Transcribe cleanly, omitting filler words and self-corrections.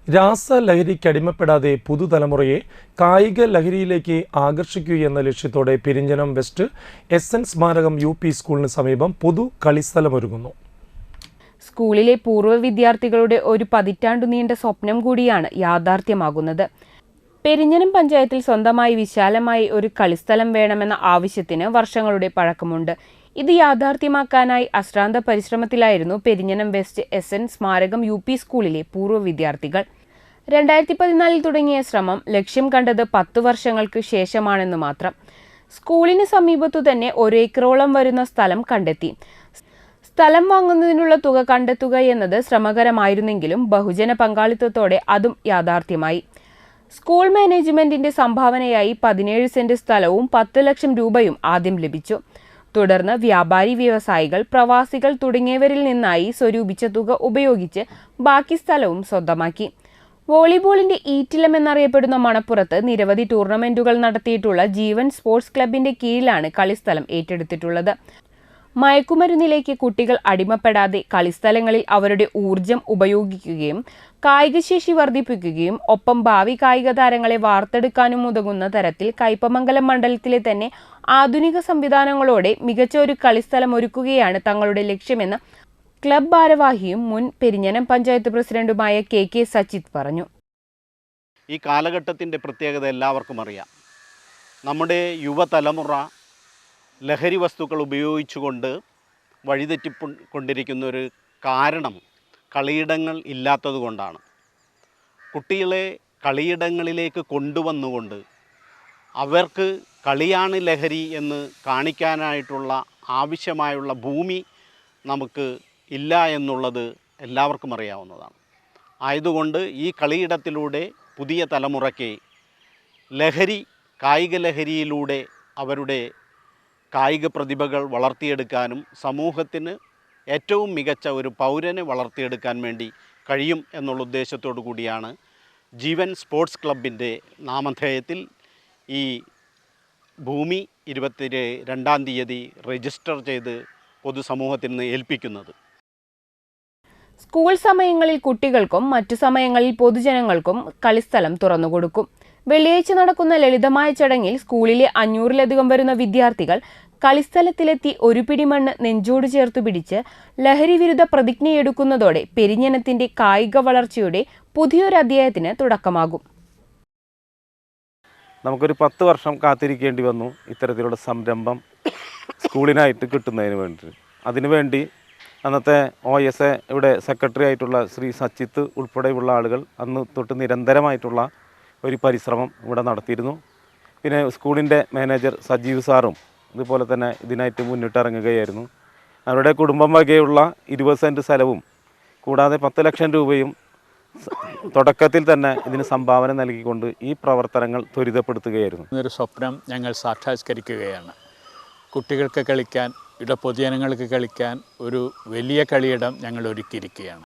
രാസലഹരിക്കടിമപ്പെടാതെ പുതുതലമുറയെ കായിക ലഹരിയിലേക്ക് ആകർഷിക്കുകയെന്ന ലക്ഷ്യത്തോടെ Perinjanam west SN സ്മാരകം UP സ്കൂളിന് സമീപം പൊതു കളിസ്ഥലമൊരുങ്ങുന്നു. സ്കൂളിലെ പൂർവ്വ വിദ്യാർത്ഥികളുടെ ഒരു പതിറ്റാണ്ടു നീണ്ട സ്വപ്നം കൂടിയാണ് യാഥാർത്ഥ്യമാകുന്നത്. പെരിഞ്ഞനം പഞ്ചായത്തിൽ സ്വന്തമായി വിശാലമായി ഒരു കളിസ്ഥലം വേണമെന്ന ആവശ്യത്തിന് വർഷങ്ങളുടെ പഴക്കമുണ്ട്. ഇത് യാഥാർത്ഥ്യമാക്കാനായി അശ്രാന്ത പരിശ്രമത്തിലായിരുന്നു പെരിഞ്ഞനം വെസ്റ്റ് SN സ്മാരകം UP സ്കൂളിലെ പൂർവ്വ വിദ്യാർത്ഥികൾ. 2014 തുടങ്ങിയ ശ്രമം ലക്ഷ്യം കണ്ടത് 10 വർഷങ്ങൾക്ക് ശേഷമാണെന്ന് മാത്രം. സ്കൂളിന് സമീപത്തു തന്നെ 1 ഏക്കറോളം വരുന്ന സ്ഥലം കണ്ടെത്തി. സ്ഥലം വാങ്ങുന്നതിനുള്ള തുക കണ്ടെത്തുക എന്നത് ശ്രമകരമായിരുന്നെങ്കിലും ബഹുജന പങ്കാളിത്തത്തോടെ അതും യാഥാർത്ഥ്യമായി. സ്കൂൾ മാനേജ്മെന്റിന്റെ സംഭാവനയായി 17 സെന്റ് സ്ഥലവും 10 ലക്ഷം രൂപയും ആദ്യം ലഭിച്ചു. തുടർന്ന് വ്യാപാരി വ്യവസായികൾ, പ്രവാസികൾ തുടങ്ങിയവരിൽ നിന്നായി സ്വരൂപിച്ച തുക ഉപയോഗിച്ച് ബാക്കി സ്ഥലവും സ്വന്തമാക്കി. വോളിബോളിന്റെ ഈറ്റിലം എന്നറിയപ്പെടുന്ന മണപ്പുറത്ത് നിരവധി ടൂർണമെന്റുകൾ നടത്തിയിട്ടുള്ള ജീവൻ സ്പോർട്സ് ക്ലബിന്റെ കീഴിലാണ് കളിസ്ഥലം ഏറ്റെടുത്തിട്ടുള്ളത്. മയക്കുമരുന്നിലേക്ക് കുട്ടികൾ അടിമപ്പെടാതെ കളിസ്ഥലങ്ങളിൽ അവരുടെ ഊർജം ഉപയോഗിക്കുകയും കായികശേഷി വർദ്ധിപ്പിക്കുകയും ഒപ്പം ഭാവി കായിക താരങ്ങളെ വാർത്തെടുക്കാനും ഉതകുന്ന തരത്തിൽ കയ്പമംഗലം മണ്ഡലത്തിലെ തന്നെ ആധുനിക സംവിധാനങ്ങളോടെ മികച്ച ഒരു കളിസ്ഥലം ഒരുക്കുകയാണ് തങ്ങളുടെ ലക്ഷ്യമെന്ന് ക്ലബ് ഭാരവാഹിയും മുൻ പെരിഞ്ഞനം പഞ്ചായത്ത് പ്രസിഡന്റുമായ KK സച്ചിത് പറഞ്ഞു. ഈ കാലഘട്ടത്തിൻ്റെ പ്രത്യേകത എല്ലാവർക്കും അറിയാം. നമ്മുടെ യുവതലമുറ ലഹരി വസ്തുക്കൾ ഉപയോഗിച്ചുകൊണ്ട് വഴിതെറ്റിക്കൊണ്ടിരിക്കുന്ന ഒരു കാരണം കളിയിടങ്ങൾ ഇല്ലാത്തതുകൊണ്ടാണ്. കുട്ടികളെ കളിയിടങ്ങളിലേക്ക് കൊണ്ടുവന്നുകൊണ്ട് അവർക്ക് കളിയാണ് ലഹരി എന്ന് കാണിക്കാനായിട്ടുള്ള ആവശ്യമായുള്ള ഭൂമി നമുക്ക് ഇല്ല എന്നുള്ളത് എല്ലാവർക്കും അറിയാവുന്നതാണ്. ആയതുകൊണ്ട് ഈ കളിയിടത്തിലൂടെ പുതിയ തലമുറയ്ക്ക് കായിക ലഹരിയിലൂടെ അവരുടെ കായിക പ്രതിഭകൾ വളർത്തിയെടുക്കാനും സമൂഹത്തിന് ഏറ്റവും മികച്ച ഒരു പൗരനെ വളർത്തിയെടുക്കാൻ വേണ്ടി കഴിയും എന്നുള്ള ഉദ്ദേശത്തോടു കൂടിയാണ് ജീവൻ സ്പോർട്സ് ക്ലബിൻ്റെ നാമധേയത്തിൽ ഈ ഭൂമി 22-ാം തീയതി രജിസ്റ്റർ ചെയ്ത് പൊതുസമൂഹത്തിന് ഏൽപ്പിക്കുന്നത്. സ്കൂൾ സമയങ്ങളിൽ കുട്ടികൾക്കും മറ്റു സമയങ്ങളിൽ പൊതുജനങ്ങൾക്കും കളിസ്ഥലം തുറന്നുകൊടുക്കും. വെള്ളിയാഴ്ച നടക്കുന്ന ലളിതമായ ചടങ്ങിൽ സ്കൂളിലെ 500-ലധികം വരുന്ന വിദ്യാർത്ഥികൾ കളിസ്ഥലത്തിലെത്തി ഒരു പിടി മണ്ണ് നെഞ്ചോട് ചേർത്തു പിടിച്ച് ലഹരി വിരുദ്ധ പ്രതിജ്ഞയെടുക്കുന്നതോടെ പെരിഞ്ഞനത്തിന്റെ കായിക വളർച്ചയുടെ പുതിയൊരു അധ്യായത്തിന് തുടക്കമാകും. നമുക്കൊരു 10 വർഷം കാത്തിരിക്കേണ്ടി വന്നു ഇത്തരത്തിലുള്ള സംരംഭം സ്കൂളിനായിട്ട് കിട്ടുന്നതിന് വേണ്ടി. അതിനുവേണ്ടി അന്നത്തെ OSA ഇവിടെ സെക്രട്ടറി ആയിട്ടുള്ള ശ്രീ സച്ചിത്ത് ഉൾപ്പെടെയുള്ള ആളുകൾ അന്ന് തൊട്ട് നിരന്തരമായിട്ടുള്ള ഒരു പരിശ്രമം ഇവിടെ നടത്തിയിരുന്നു. പിന്നെ സ്കൂളിൻ്റെ മാനേജർ സജീവ് സാറും ഇതുപോലെ തന്നെ ഇതിനായിട്ട് മുന്നിട്ടിറങ്ങുകയായിരുന്നു. അവരുടെ കുടുംബം വകയുള്ള 20 സെൻറ്റ് സ്ഥലവും കൂടാതെ 10 ലക്ഷം രൂപയും തുടക്കത്തിൽ തന്നെ ഇതിന് സംഭാവന നൽകിക്കൊണ്ട് ഈ പ്രവർത്തനങ്ങൾ ത്വരിതപ്പെടുത്തുകയായിരുന്നു. ഒരു സ്വപ്നം ഞങ്ങൾ സാക്ഷാത്കരിക്കുകയാണ്. കുട്ടികൾക്ക് കളിക്കാൻ, ഇവിടെ പൊതുജനങ്ങൾക്ക് കളിക്കാൻ ഒരു വലിയ കളിയിടം ഞങ്ങൾ ഒരുക്കിയിരിക്കുകയാണ്.